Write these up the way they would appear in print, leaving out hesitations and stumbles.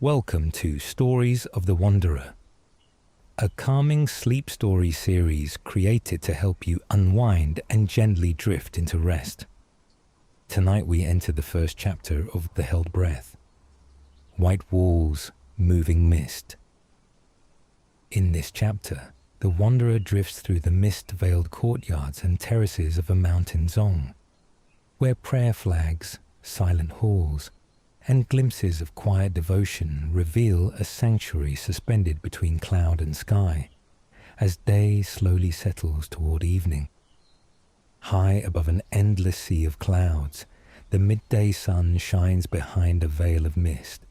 Welcome to Stories of the Wanderer, a calming sleep story series created to help you unwind and gently drift into rest. Tonight we enter the first chapter of The Held Breath, White Walls, Moving Mist. In this chapter, the wanderer drifts through the mist-veiled courtyards and terraces of a mountain Dzong, where prayer flags, silent halls, and glimpses of quiet devotion reveal a sanctuary suspended between cloud and sky, as day slowly settles toward evening. High above an endless sea of clouds, the midday sun shines behind a veil of mist,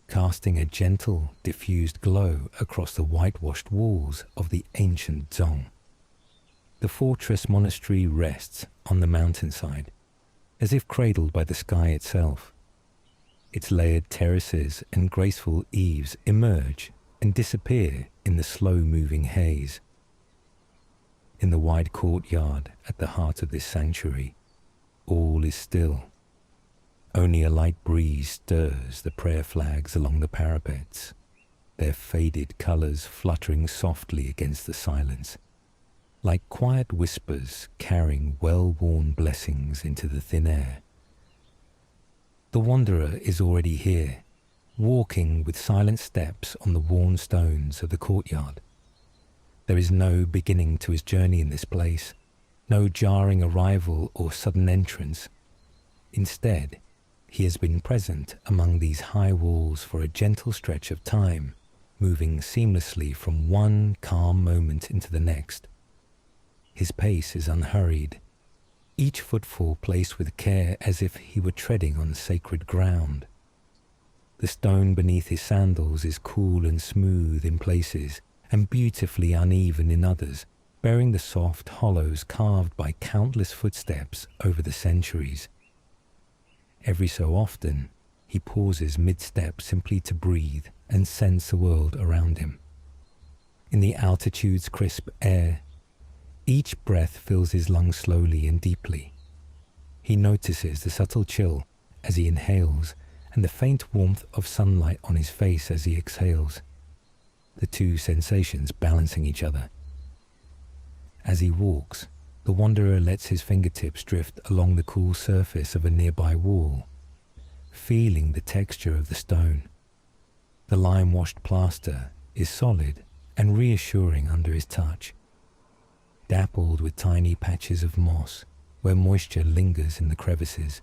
casting a gentle, diffused glow across the whitewashed walls of the ancient Dzong. The fortress-monastery rests on the mountainside, as if cradled by the sky itself. Its layered terraces and graceful eaves emerge and disappear in the slow-moving haze. In the wide courtyard at the heart of this sanctuary, all is still. Only a light breeze stirs the prayer flags along the parapets, their faded colors fluttering softly against the silence, like quiet whispers carrying well-worn blessings into the thin air. The wanderer is already here, walking with silent steps on the worn stones of the courtyard. There is no beginning to his journey in this place, no jarring arrival or sudden entrance. Instead, he has been present among these high walls for a gentle stretch of time, moving seamlessly from one calm moment into the next. His pace is unhurried, each footfall placed with care as if he were treading on sacred ground. The stone beneath his sandals is cool and smooth in places and beautifully uneven in others, bearing the soft hollows carved by countless footsteps over the centuries. Every so often, he pauses mid-step simply to breathe and sense the world around him. In the altitude's crisp air, each breath fills his lungs slowly and deeply. He notices the subtle chill as he inhales and the faint warmth of sunlight on his face as he exhales, the two sensations balancing each other. As he walks, the wanderer lets his fingertips drift along the cool surface of a nearby wall, feeling the texture of the stone. The lime-washed plaster is solid and reassuring under his touch, dappled with tiny patches of moss where moisture lingers in the crevices.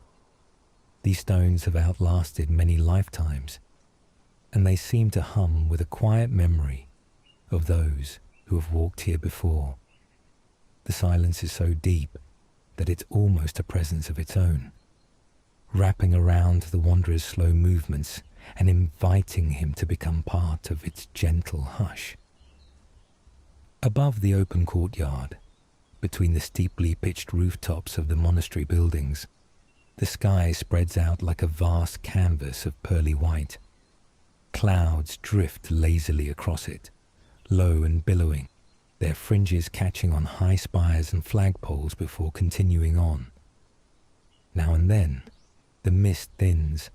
These stones have outlasted many lifetimes, and they seem to hum with a quiet memory of those who have walked here before. The silence is so deep that it's almost a presence of its own, wrapping around the wanderer's slow movements and inviting him to become part of its gentle hush. Above the open courtyard, between the steeply pitched rooftops of the monastery buildings, the sky spreads out like a vast canvas of pearly white. Clouds drift lazily across it, low and billowing, their fringes catching on high spires and flagpoles before continuing on. Now and then, the mist thins,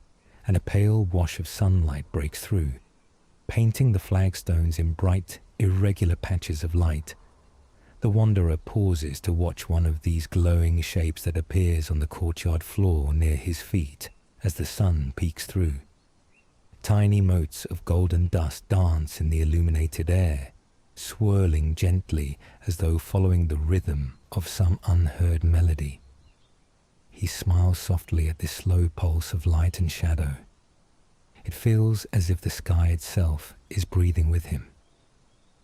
and a pale wash of sunlight breaks through, painting the flagstones in bright, irregular patches of light. The wanderer pauses to watch one of these glowing shapes that appears on the courtyard floor near his feet as the sun peeks through. Tiny motes of golden dust dance in the illuminated air, swirling gently as though following the rhythm of some unheard melody. He smiles softly at this slow pulse of light and shadow. It feels as if the sky itself is breathing with him,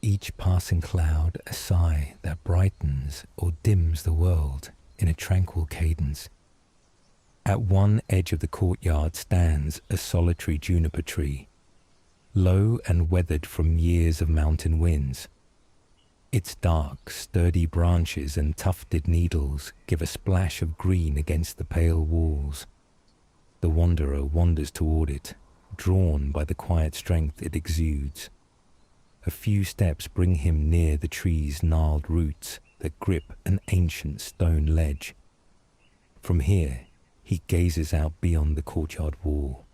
each passing cloud a sigh that brightens or dims the world in a tranquil cadence. At one edge of the courtyard stands a solitary juniper tree, low and weathered from years of mountain winds. Its dark, sturdy branches and tufted needles give a splash of green against the pale walls. The wanderer wanders toward it, drawn by the quiet strength it exudes. A few steps bring him near the tree's gnarled roots that grip an ancient stone ledge. From here, he gazes out beyond the courtyard wall.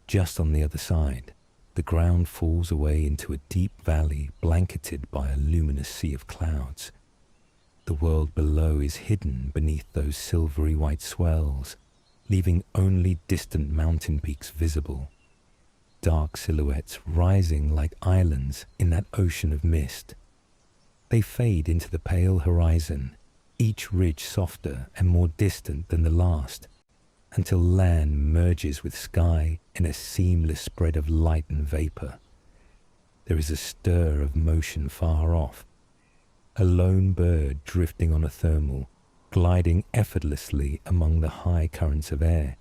Just on the other side, the ground falls away into a deep valley blanketed by a luminous sea of clouds. The world below is hidden beneath those silvery white swells, leaving only distant mountain peaks visible, dark silhouettes rising like islands in that ocean of mist. They fade into the pale horizon, each ridge softer and more distant than the last, until land merges with sky in a seamless spread of light and vapor. There is a stir of motion far off, a lone bird drifting on a thermal, gliding effortlessly among the high currents of air.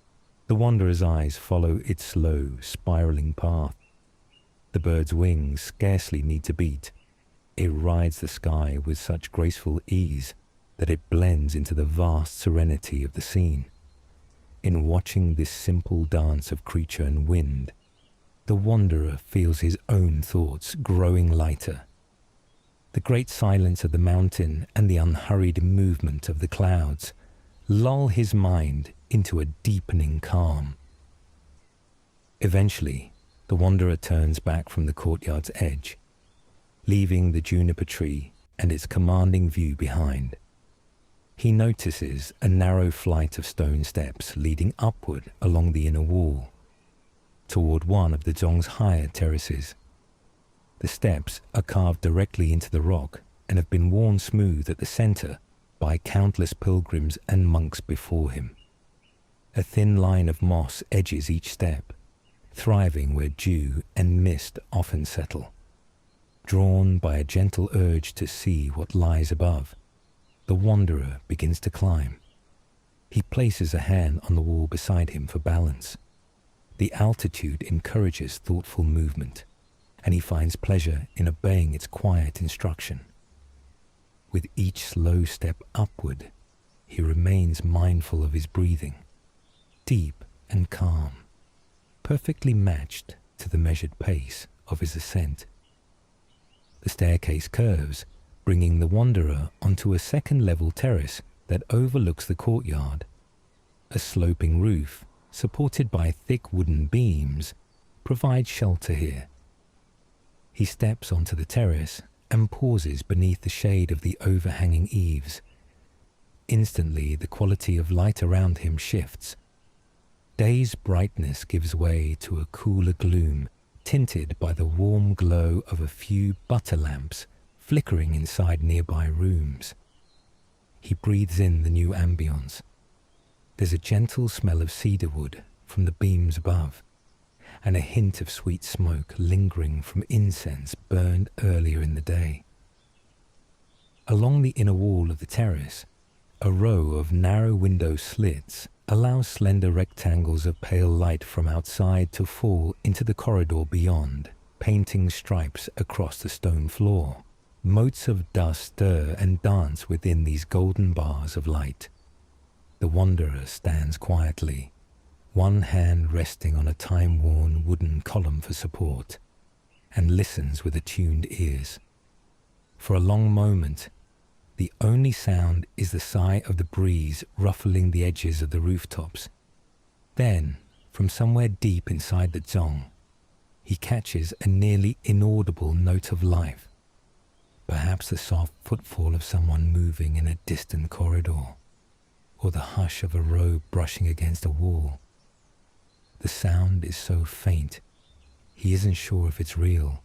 The wanderer's eyes follow its slow, spiraling path. The bird's wings scarcely need to beat. It rides the sky with such graceful ease that it blends into the vast serenity of the scene. In watching this simple dance of creature and wind, the wanderer feels his own thoughts growing lighter. The great silence of the mountain and the unhurried movement of the clouds lull his mind into a deepening calm. Eventually, the wanderer turns back from the courtyard's edge, leaving the juniper tree and its commanding view behind. He notices a narrow flight of stone steps leading upward along the inner wall, toward one of the Dzong's higher terraces. The steps are carved directly into the rock and have been worn smooth at the center by countless pilgrims and monks before him. A thin line of moss edges each step, thriving where dew and mist often settle. Drawn by a gentle urge to see what lies above, the wanderer begins to climb. He places a hand on the wall beside him for balance. The altitude encourages thoughtful movement, and he finds pleasure in obeying its quiet instruction. With each slow step upward, he remains mindful of his breathing, deep and calm, perfectly matched to the measured pace of his ascent. The staircase curves, bringing the wanderer onto a second-level terrace that overlooks the courtyard. A sloping roof, supported by thick wooden beams, provides shelter here. He steps onto the terrace and pauses beneath the shade of the overhanging eaves. Instantly, the quality of light around him shifts. Day's brightness gives way to a cooler gloom, tinted by the warm glow of a few butter lamps flickering inside nearby rooms. He breathes in the new ambience. There's a gentle smell of cedarwood from the beams above, and a hint of sweet smoke lingering from incense burned earlier in the day. Along the inner wall of the terrace, a row of narrow window slits allows slender rectangles of pale light from outside to fall into the corridor beyond, painting stripes across the stone floor. Motes of dust stir and dance within these golden bars of light. The wanderer stands quietly, one hand resting on a time-worn wooden column for support, and listens with attuned ears. For a long moment, the only sound is the sigh of the breeze ruffling the edges of the rooftops. Then, from somewhere deep inside the Dzong, he catches a nearly inaudible note of life. Perhaps the soft footfall of someone moving in a distant corridor, or the hush of a robe brushing against a wall. The sound is so faint, he isn't sure if it's real,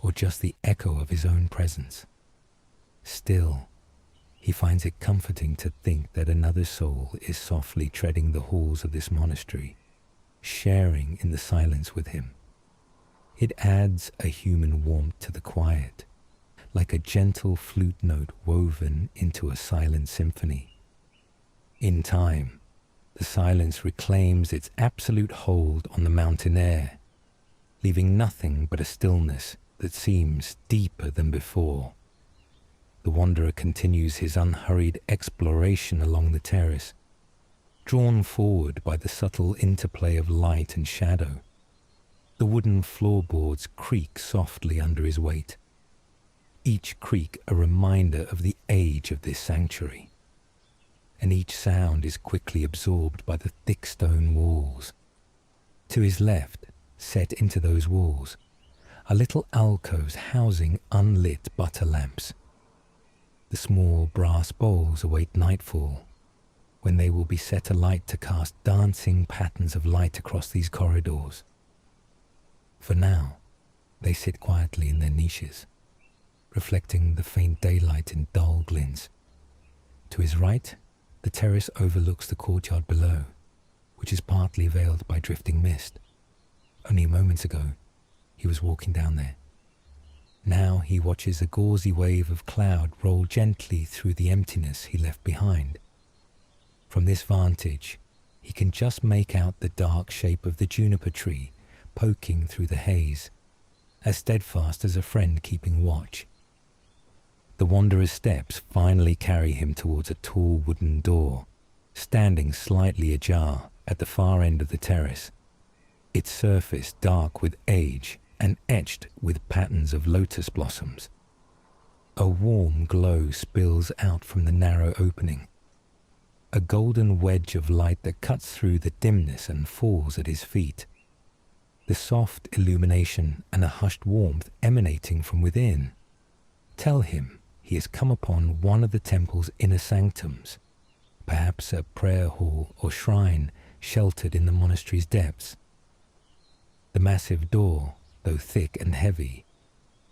or just the echo of his own presence. Still, he finds it comforting to think that another soul is softly treading the halls of this monastery, sharing in the silence with him. It adds a human warmth to the quiet, like a gentle flute note woven into a silent symphony. In time, the silence reclaims its absolute hold on the mountain air, leaving nothing but a stillness that seems deeper than before. The wanderer continues his unhurried exploration along the terrace, drawn forward by the subtle interplay of light and shadow. The wooden floorboards creak softly under his weight, each creak a reminder of the age of this sanctuary, and each sound is quickly absorbed by the thick stone walls. To his left, set into those walls, are little alcoves housing unlit butter lamps. The small brass bowls await nightfall, when they will be set alight to cast dancing patterns of light across these corridors. For now, they sit quietly in their niches, reflecting the faint daylight in dull glints. To his right, the terrace overlooks the courtyard below, which is partly veiled by drifting mist. Only moments ago, he was walking down there. Now he watches a gauzy wave of cloud roll gently through the emptiness he left behind. From this vantage, he can just make out the dark shape of the juniper tree poking through the haze, as steadfast as a friend keeping watch. The wanderer's steps finally carry him towards a tall wooden door, standing slightly ajar at the far end of the terrace, its surface dark with age and etched with patterns of lotus blossoms. A warm glow spills out from the narrow opening, a golden wedge of light that cuts through the dimness and falls at his feet. The soft illumination and a hushed warmth emanating from within tell him he has come upon one of the temple's inner sanctums, perhaps a prayer hall or shrine sheltered in the monastery's depths. The massive door, though thick and heavy,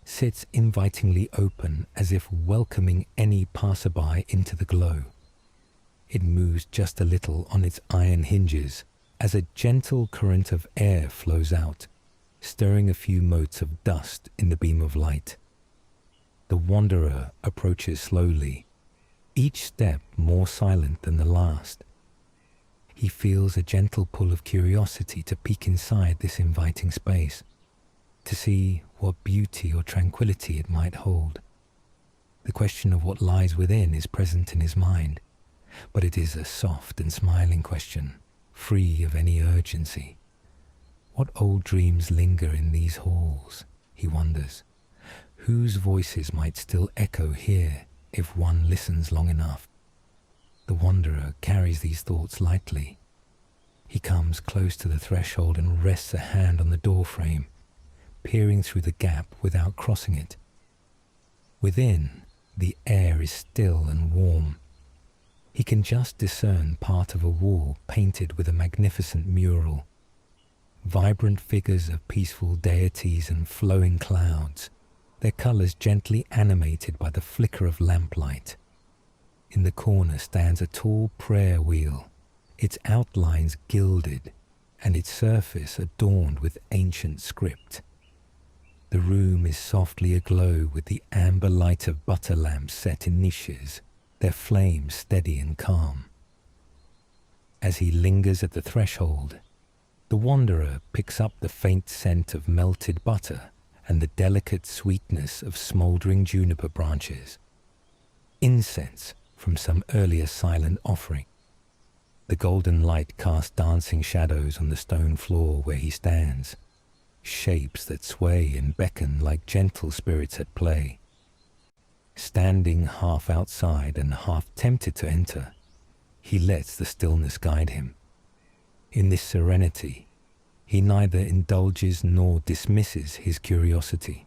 sits invitingly open as if welcoming any passerby into the glow. It moves just a little on its iron hinges as a gentle current of air flows out, stirring a few motes of dust in the beam of light. The wanderer approaches slowly, each step more silent than the last. He feels a gentle pull of curiosity to peek inside this inviting space, to see what beauty or tranquility it might hold. The question of what lies within is present in his mind, but it is a soft and smiling question, free of any urgency. What old dreams linger in these halls, he wonders, whose voices might still echo here if one listens long enough. The wanderer carries these thoughts lightly. He comes close to the threshold and rests a hand on the doorframe, peering through the gap without crossing it. Within, the air is still and warm. He can just discern part of a wall painted with a magnificent mural. Vibrant figures of peaceful deities and flowing clouds, their colours gently animated by the flicker of lamplight. In the corner stands a tall prayer wheel, its outlines gilded and its surface adorned with ancient script. The room is softly aglow with the amber light of butter lamps set in niches, their flames steady and calm. As he lingers at the threshold, the wanderer picks up the faint scent of melted butter and the delicate sweetness of smouldering juniper branches, incense from some earlier silent offering. The golden light casts dancing shadows on the stone floor where he stands, shapes that sway and beckon like gentle spirits at play. Standing half outside and half tempted to enter, he lets the stillness guide him. In this serenity, he neither indulges nor dismisses his curiosity.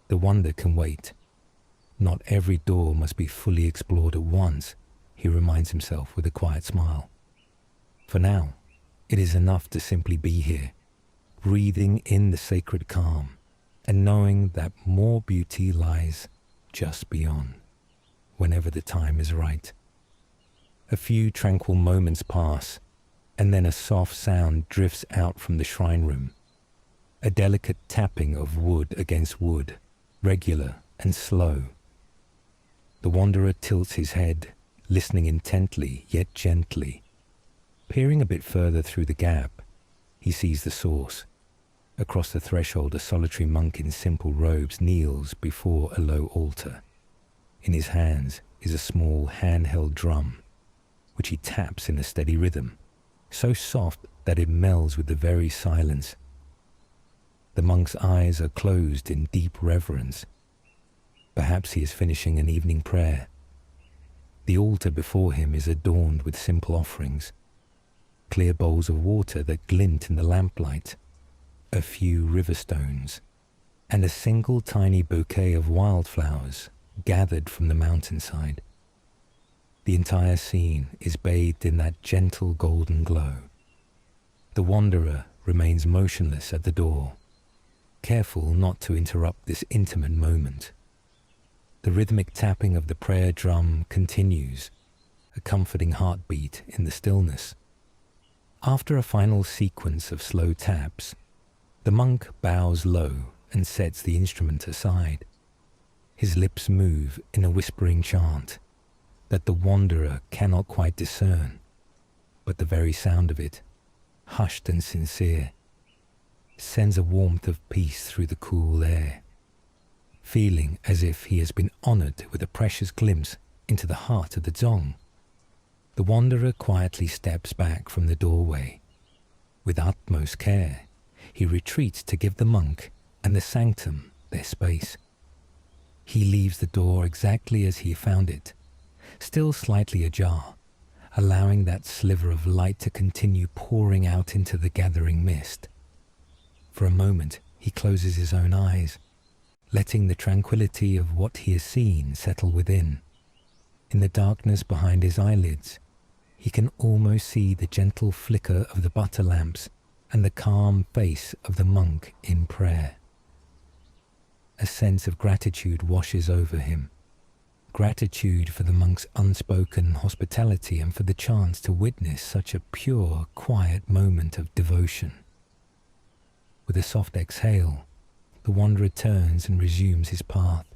The wonder can wait. Not every door must be fully explored at once, he reminds himself with a quiet smile. For now, it is enough to simply be here, breathing in the sacred calm, and knowing that more beauty lies just beyond, whenever the time is right. A few tranquil moments pass, and then a soft sound drifts out from the shrine room. A delicate tapping of wood against wood, regular and slow. The wanderer tilts his head, listening intently yet gently. Peering a bit further through the gap, he sees the source. Across the threshold, a solitary monk in simple robes kneels before a low altar. In his hands is a small handheld drum, which he taps in a steady rhythm, so soft that it melds with the very silence. The monk's eyes are closed in deep reverence. Perhaps he is finishing an evening prayer. The altar before him is adorned with simple offerings. clear bowls of water that glint in the lamplight, a few river stones, and a single tiny bouquet of wildflowers gathered from the mountainside. The entire scene is bathed in that gentle golden glow. The wanderer remains motionless at the door, careful not to interrupt this intimate moment. The rhythmic tapping of the prayer drum continues, a comforting heartbeat in the stillness. After a final sequence of slow taps, the monk bows low and sets the instrument aside. His lips move in a whispering chant that the wanderer cannot quite discern, but the very sound of it, hushed and sincere, sends a warmth of peace through the cool air. Feeling as if he has been honored with a precious glimpse into the heart of the Dzong, the wanderer quietly steps back from the doorway. With utmost care, he retreats to give the monk and the sanctum their space. He leaves the door exactly as he found it, still slightly ajar, allowing that sliver of light to continue pouring out into the gathering mist. For a moment, he closes his own eyes, letting the tranquility of what he has seen settle within. In the darkness behind his eyelids, he can almost see the gentle flicker of the butter lamps and the calm face of the monk in prayer. A sense of gratitude washes over him. Gratitude for the monk's unspoken hospitality and for the chance to witness such a pure, quiet moment of devotion. With a soft exhale, the wanderer turns and resumes his path,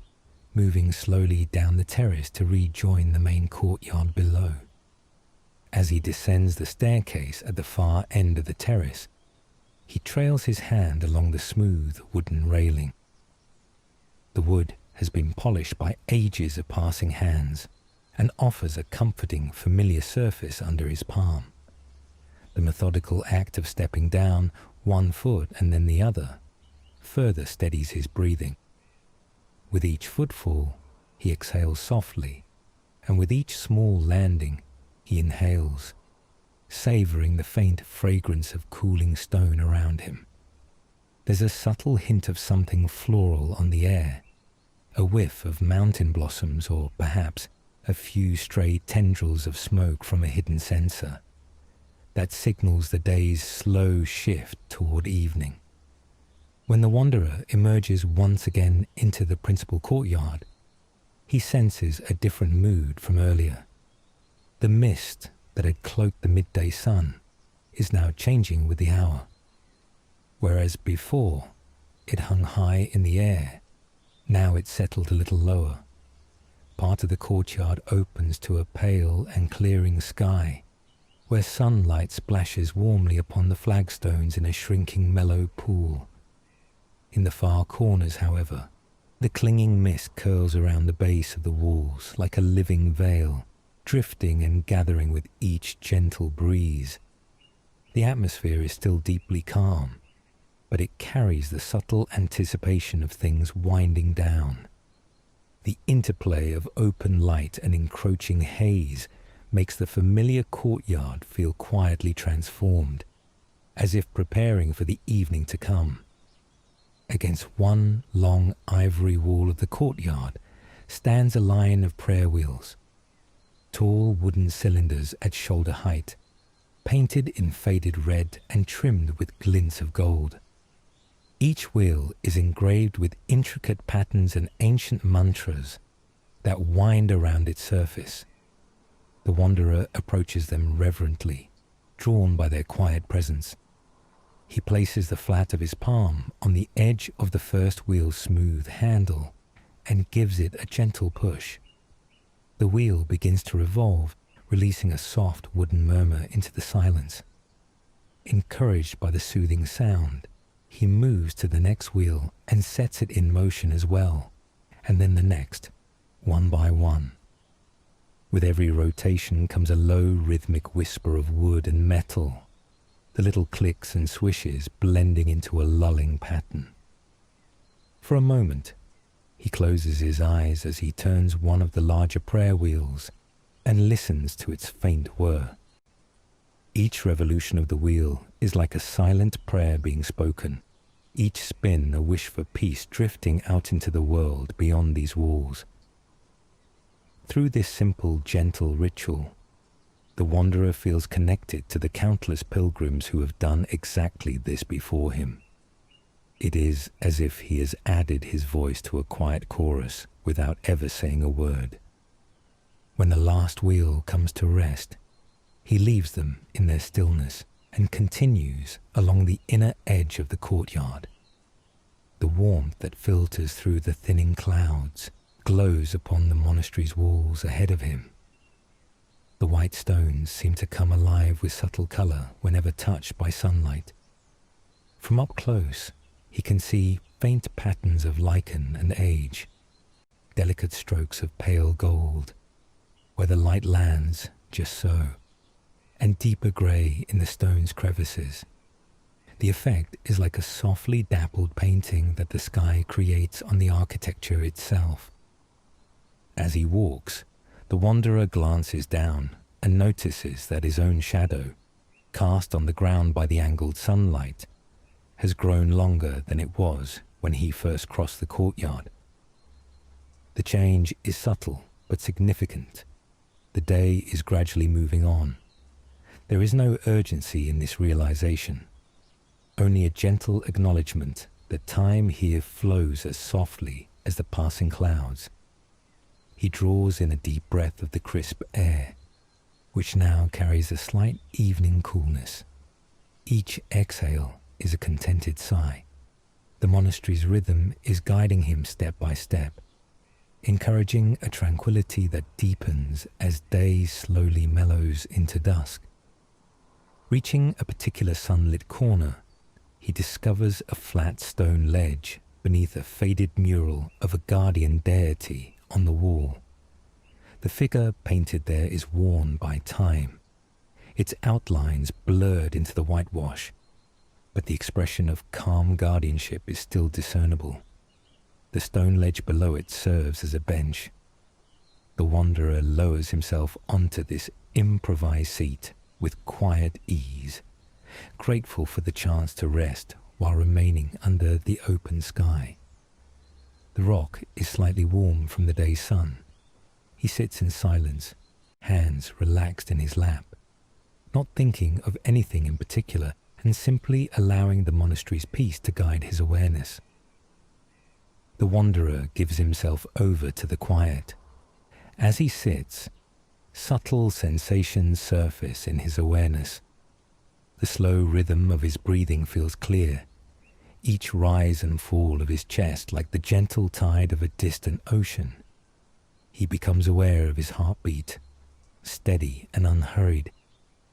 moving slowly down the terrace to rejoin the main courtyard below. As he descends the staircase at the far end of the terrace, he trails his hand along the smooth wooden railing. The wood has been polished by ages of passing hands and offers a comforting, familiar surface under his palm. The methodical act of stepping down one foot and then the other further steadies his breathing. With each footfall, he exhales softly, and with each small landing, he inhales, savoring the faint fragrance of cooling stone around him. There's a subtle hint of something floral on the air, a whiff of mountain blossoms, or perhaps a few stray tendrils of smoke from a hidden censer that signals the day's slow shift toward evening. When the wanderer emerges once again into the principal courtyard, he senses a different mood from earlier. The mist that had cloaked the midday sun is now changing with the hour. Whereas before it hung high in the air, now it settled a little lower. Part of the courtyard opens to a pale and clearing sky, where sunlight splashes warmly upon the flagstones in a shrinking mellow pool. In the far corners, however, the clinging mist curls around the base of the walls like a living veil, drifting and gathering with each gentle breeze. The atmosphere is still deeply calm, but it carries the subtle anticipation of things winding down. The interplay of open light and encroaching haze makes the familiar courtyard feel quietly transformed, as if preparing for the evening to come. Against one long ivory wall of the courtyard stands a line of prayer wheels, tall wooden cylinders at shoulder height, painted in faded red and trimmed with glints of gold. Each wheel is engraved with intricate patterns and ancient mantras that wind around its surface. The wanderer approaches them reverently, drawn by their quiet presence. He places the flat of his palm on the edge of the first wheel's smooth handle and gives it a gentle push. The wheel begins to revolve, releasing a soft wooden murmur into the silence. Encouraged by the soothing sound, he moves to the next wheel and sets it in motion as well, and then the next, one by one. With every rotation comes a low rhythmic whisper of wood and metal, the little clicks and swishes blending into a lulling pattern. For a moment, he closes his eyes as he turns one of the larger prayer wheels and listens to its faint whir. Each revolution of the wheel is like a silent prayer being spoken, each spin a wish for peace drifting out into the world beyond these walls. Through this simple, gentle ritual, the wanderer feels connected to the countless pilgrims who have done exactly this before him. It is as if he has added his voice to a quiet chorus without ever saying a word. When the last wheel comes to rest, he leaves them in their stillness and continues along the inner edge of the courtyard. The warmth that filters through the thinning clouds glows upon the monastery's walls ahead of him. The white stones seem to come alive with subtle color whenever touched by sunlight. From up close, he can see faint patterns of lichen and age, delicate strokes of pale gold, where the light lands just so, and deeper grey in the stone's crevices. The effect is like a softly dappled painting that the sky creates on the architecture itself. As he walks, the wanderer glances down and notices that his own shadow, cast on the ground by the angled sunlight, has grown longer than it was when he first crossed the courtyard. The change is subtle but significant. The day is gradually moving on. There is no urgency in this realization, only a gentle acknowledgement that time here flows as softly as the passing clouds. He draws in a deep breath of the crisp air, which now carries a slight evening coolness. Each exhale is a contented sigh. The monastery's rhythm is guiding him step by step, encouraging a tranquility that deepens as day slowly mellows into dusk. Reaching a particular sunlit corner, he discovers a flat stone ledge beneath a faded mural of a guardian deity on the wall. The figure painted there is worn by time, its outlines blurred into the whitewash, but the expression of calm guardianship is still discernible. The stone ledge below it serves as a bench. The wanderer lowers himself onto this improvised seat with quiet ease, grateful for the chance to rest while remaining under the open sky. The rock is slightly warm from the day's sun. He sits in silence, hands relaxed in his lap, not thinking of anything in particular and simply allowing the monastery's peace to guide his awareness. The wanderer gives himself over to the quiet. As he sits, subtle sensations surface in his awareness. The slow rhythm of his breathing feels clear, each rise and fall of his chest like the gentle tide of a distant ocean. He becomes aware of his heartbeat, steady and unhurried,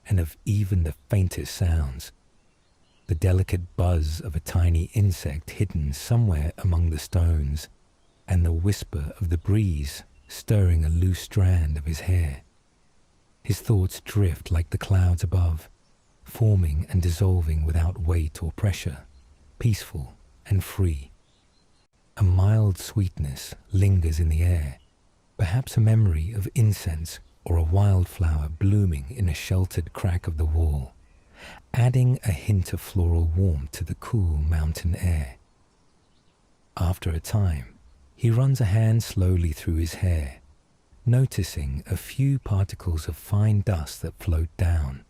and of even the faintest sounds. The delicate buzz of a tiny insect hidden somewhere among the stones, and the whisper of the breeze stirring a loose strand of his hair. His thoughts drift like the clouds above, forming and dissolving without weight or pressure, peaceful and free. A mild sweetness lingers in the air, perhaps a memory of incense or a wildflower blooming in a sheltered crack of the wall, adding a hint of floral warmth to the cool mountain air. After a time, he runs a hand slowly through his hair, noticing a few particles of fine dust that float down,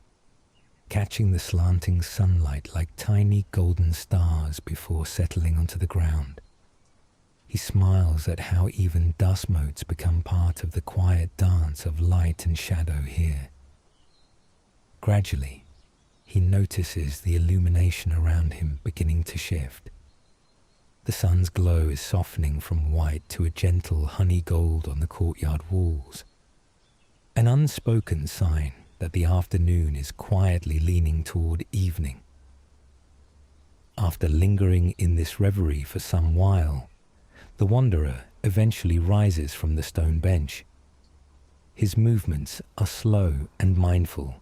catching the slanting sunlight like tiny golden stars before settling onto the ground. He smiles at how even dust motes become part of the quiet dance of light and shadow here. Gradually, he notices the illumination around him beginning to shift. The sun's glow is softening from white to a gentle honey gold on the courtyard walls, an unspoken sign that the afternoon is quietly leaning toward evening. After lingering in this reverie for some while, the wanderer eventually rises from the stone bench. His movements are slow and mindful,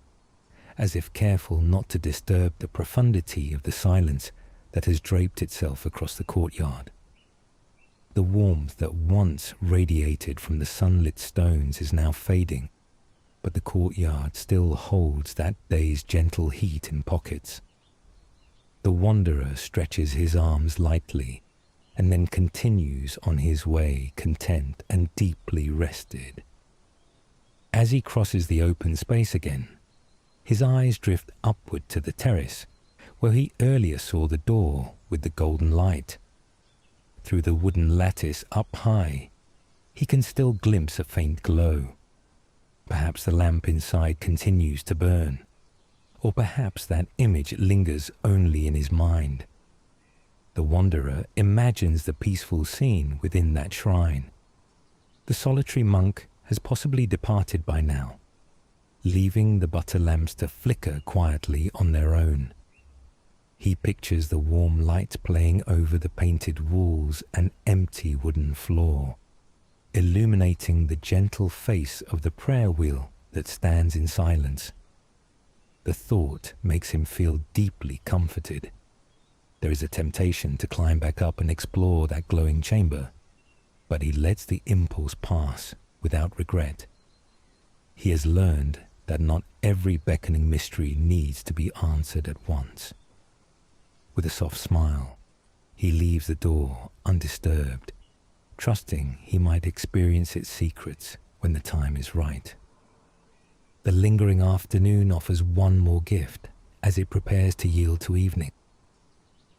as if careful not to disturb the profundity of the silence that has draped itself across the courtyard. The warmth that once radiated from the sunlit stones is now fading, but the courtyard still holds that day's gentle heat in pockets. The wanderer stretches his arms lightly and then continues on his way, content and deeply rested. As he crosses the open space again, his eyes drift upward to the terrace, where he earlier saw the door with the golden light. Through the wooden lattice up high, he can still glimpse a faint glow. Perhaps the lamp inside continues to burn, or perhaps that image lingers only in his mind. The wanderer imagines the peaceful scene within that shrine. The solitary monk has possibly departed by now, leaving the butter lamps to flicker quietly on their own. He pictures the warm light playing over the painted walls and empty wooden floor, illuminating the gentle face of the prayer wheel that stands in silence. The thought makes him feel deeply comforted. There is a temptation to climb back up and explore that glowing chamber, but he lets the impulse pass without regret. He has learned that not every beckoning mystery needs to be answered at once. With a soft smile, he leaves the door undisturbed, trusting he might experience its secrets when the time is right. The lingering afternoon offers one more gift as it prepares to yield to evening.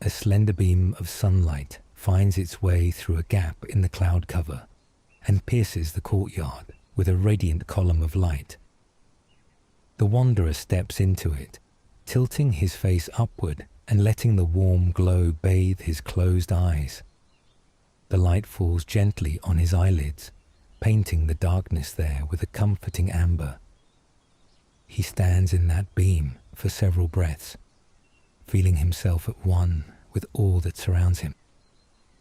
A slender beam of sunlight finds its way through a gap in the cloud cover and pierces the courtyard with a radiant column of light. The wanderer steps into it, tilting his face upward and letting the warm glow bathe his closed eyes. The light falls gently on his eyelids, painting the darkness there with a comforting amber. He stands in that beam for several breaths, feeling himself at one with all that surrounds him.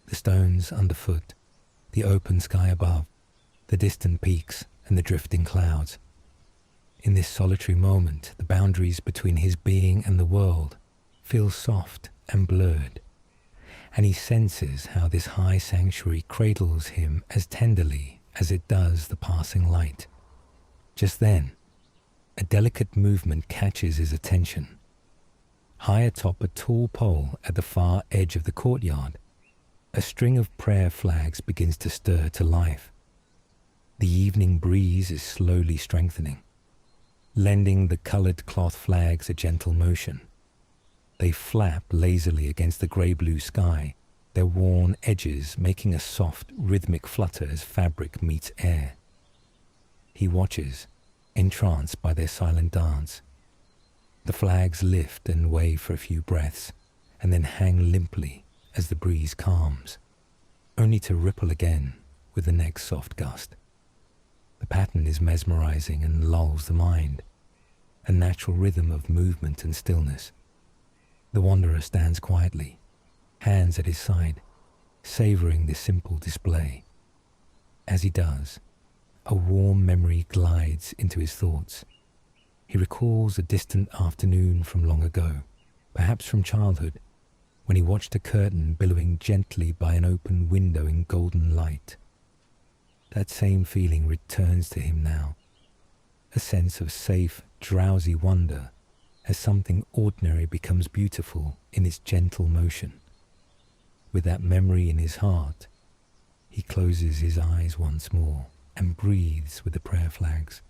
The stones underfoot, the open sky above, the distant peaks and the drifting clouds. In this solitary moment, the boundaries between his being and the world feel soft and blurred, and he senses how this high sanctuary cradles him as tenderly as it does the passing light. Just then, a delicate movement catches his attention. High atop a tall pole at the far edge of the courtyard, a string of prayer flags begins to stir to life. The evening breeze is slowly strengthening, lending the colored cloth flags a gentle motion. They flap lazily against the grey-blue sky, their worn edges making a soft, rhythmic flutter as fabric meets air. He watches, entranced by their silent dance. The flags lift and wave for a few breaths, and then hang limply as the breeze calms, only to ripple again with the next soft gust. The pattern is mesmerizing and lulls the mind, a natural rhythm of movement and stillness. The wanderer stands quietly, hands at his side, savoring this simple display. As he does, a warm memory glides into his thoughts. He recalls a distant afternoon from long ago, perhaps from childhood, when he watched a curtain billowing gently by an open window in golden light. That same feeling returns to him now, a sense of safe, drowsy wonder as something ordinary becomes beautiful in its gentle motion. With that memory in his heart, he closes his eyes once more and breathes with the prayer flags,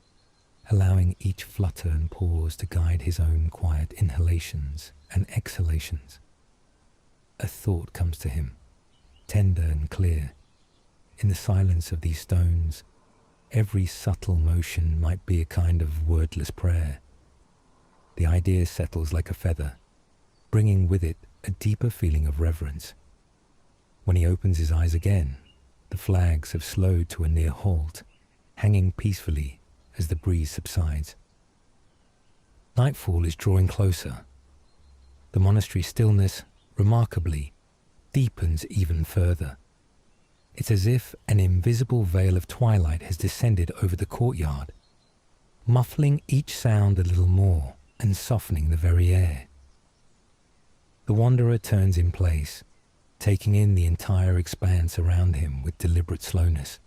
allowing each flutter and pause to guide his own quiet inhalations and exhalations. A thought comes to him, tender and clear. In the silence of these stones, every subtle motion might be a kind of wordless prayer. The idea settles like a feather, bringing with it a deeper feeling of reverence. When he opens his eyes again, the flags have slowed to a near halt, hanging peacefully as the breeze subsides. Nightfall is drawing closer. The monastery stillness, remarkably, deepens even further. It's as if an invisible veil of twilight has descended over the courtyard, muffling each sound a little more and softening the very air. The wanderer turns in place, taking in the entire expanse around him with deliberate slowness.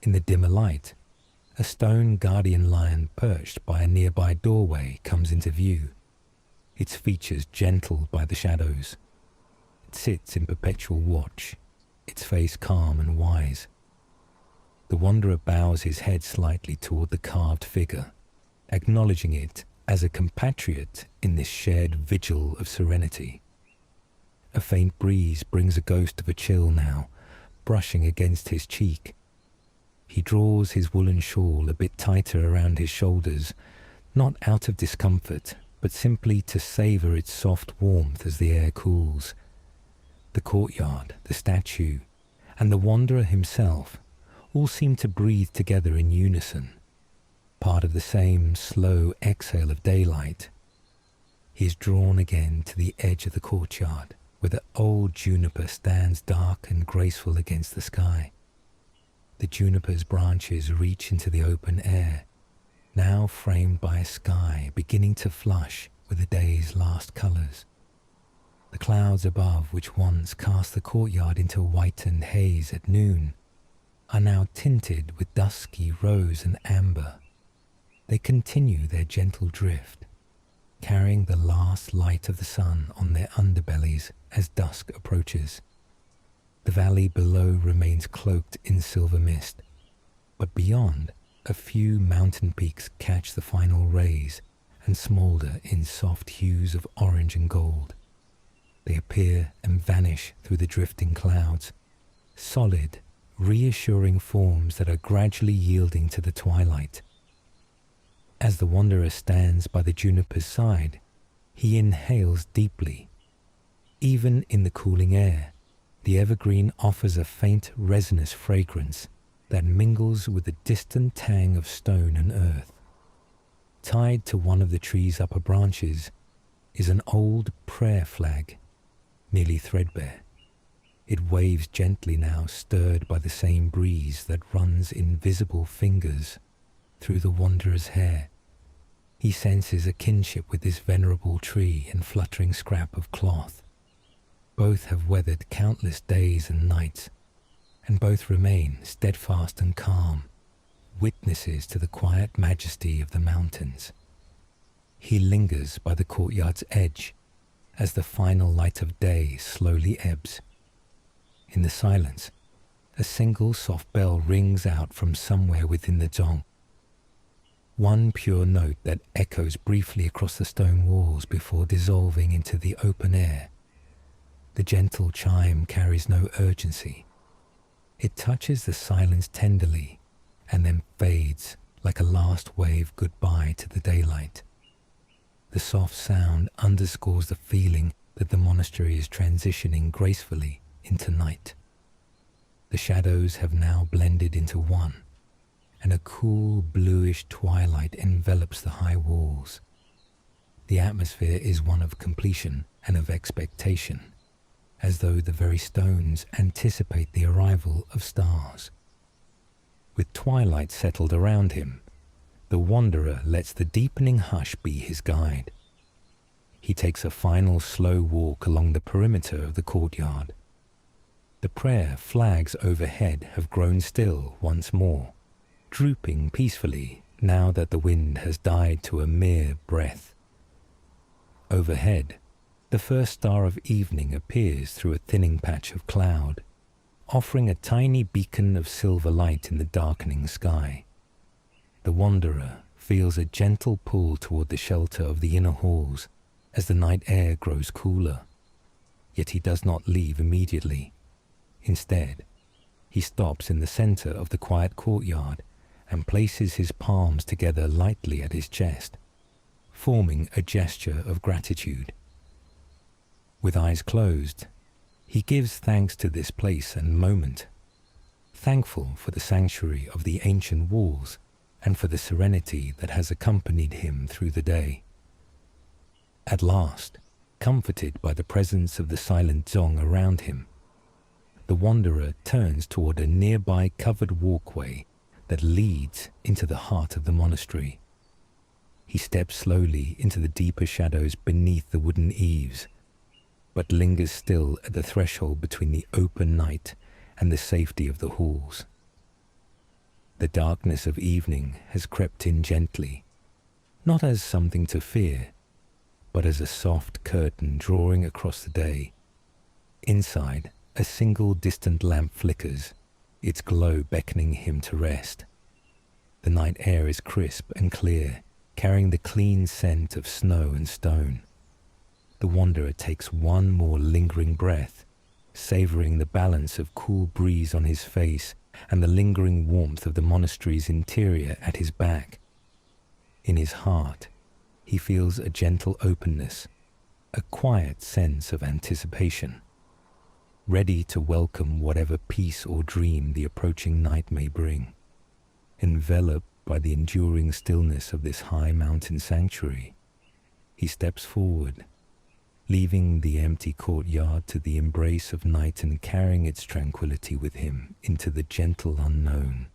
In the dimmer light, A stone guardian lion perched by a nearby doorway comes into view, its features gentled by the shadows. It sits in perpetual watch, its face calm and wise. The wanderer bows his head slightly toward the carved figure, acknowledging it as a compatriot in this shared vigil of serenity. A faint breeze brings a ghost of a chill now, brushing against his cheek. He draws his woolen shawl a bit tighter around his shoulders, not out of discomfort, but simply to savor its soft warmth as the air cools. The courtyard, the statue, and the wanderer himself all seem to breathe together in unison, part of the same slow exhale of daylight. He is drawn again to the edge of the courtyard, where the old juniper stands dark and graceful against the sky. The juniper's branches reach into the open air, now framed by a sky beginning to flush with the day's last colours. The clouds above, which once cast the courtyard into whitened haze at noon, are now tinted with dusky rose and amber. They continue their gentle drift, carrying the last light of the sun on their underbellies as dusk approaches. The valley below remains cloaked in silver mist, but beyond, a few mountain peaks catch the final rays and smoulder in soft hues of orange and gold. They appear and vanish through the drifting clouds, solid, reassuring forms that are gradually yielding to the twilight. As the wanderer stands by the juniper's side, he inhales deeply. Even in the cooling air, the evergreen offers a faint resinous fragrance that mingles with the distant tang of stone and earth. Tied to one of the tree's upper branches is an old prayer flag, nearly threadbare. It waves gently now, stirred by the same breeze that runs invisible fingers through the wanderer's hair. He senses a kinship with this venerable tree and fluttering scrap of cloth. Both have weathered countless days and nights, and both remain steadfast and calm, witnesses to the quiet majesty of the mountains. He lingers by the courtyard's edge as the final light of day slowly ebbs. In the silence, a single soft bell rings out from somewhere within the Dzong. One pure note that echoes briefly across the stone walls before dissolving into the open air. The gentle chime carries no urgency. It touches the silence tenderly and then fades like a last wave goodbye to the daylight. The soft sound underscores the feeling that the monastery is transitioning gracefully into night. The shadows have now blended into one, and a cool bluish twilight envelops the high walls. The atmosphere is one of completion and of expectation, as though the very stones anticipate the arrival of stars. With twilight settled around him, the wanderer lets the deepening hush be his guide. He takes a final slow walk along the perimeter of the courtyard. The prayer flags overhead have grown still once more, drooping peacefully now that the wind has died to a mere breath. Overhead, the first star of evening appears through a thinning patch of cloud, offering a tiny beacon of silver light in the darkening sky. The wanderer feels a gentle pull toward the shelter of the inner halls as the night air grows cooler. Yet he does not leave immediately. Instead, he stops in the center of the quiet courtyard and places his palms together lightly at his chest, forming a gesture of gratitude. With eyes closed, he gives thanks to this place and moment, thankful for the sanctuary of the ancient walls and for the serenity that has accompanied him through the day. At last, comforted by the presence of the silent Dzong around him, the wanderer turns toward a nearby covered walkway that leads into the heart of the monastery. He steps slowly into the deeper shadows beneath the wooden eaves, but lingers still at the threshold between the open night and the safety of the halls. The darkness of evening has crept in gently, not as something to fear, but as a soft curtain drawing across the day. Inside, a single distant lamp flickers, its glow beckoning him to rest. The night air is crisp and clear, carrying the clean scent of snow and stone. The wanderer takes one more lingering breath, savoring the balance of cool breeze on his face and the lingering warmth of the monastery's interior at his back. In his heart, he feels a gentle openness, a quiet sense of anticipation, ready to welcome whatever peace or dream the approaching night may bring. Enveloped by the enduring stillness of this high mountain sanctuary, he steps forward, leaving the empty courtyard to the embrace of night and carrying its tranquility with him into the gentle unknown.